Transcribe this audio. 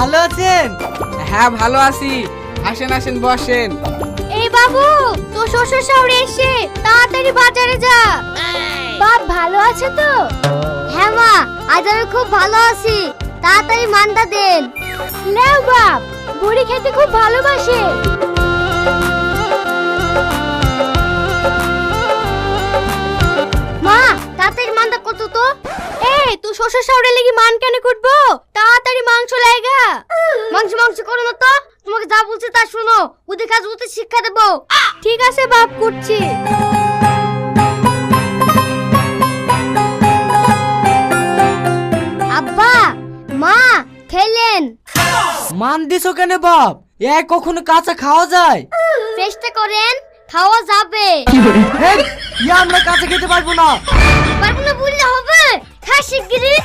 ভালো আছেন? হ্যাঁ ভালো আছি। আসেন আসেন বসেন। এই বাবু, তো শ্বশুর শাশুড়ি এসে তাড়াতাড়ি বাজারে যা। বাপ ভালো আছে তো? হ্যাঁ মা, আজ আমি খুব ভালো আছি। তাড়াতাড়ি মানটা দেন। লেও বাপ, বুড়ি খেতে খুব ভালোবাসে। মা, তাড়াতাড়ি মানটা কত তো? এই তুই শ্বশুর শাশুড়ি লাগি মান কেন করবো? তাড়াতাড়ি মাংস লাগা। মাংস মাংস করো না তো। তোমাকে যা বলছি তা শোনো। ওদের কাজ ওদের শিক্ষা দেবো। ঠিক আছে বাপ, করছি। আব্বা, মা, খেলেন? মান দিছো কেন বাপ? এই কখনো কাঁচা খাওয়া যায়? চেষ্টা করেন, খাওয়া যাবে। হেই, আমরা কাঁচা খেতে পারবো না। পারবো না বললে হবে। খা শিগগিরই।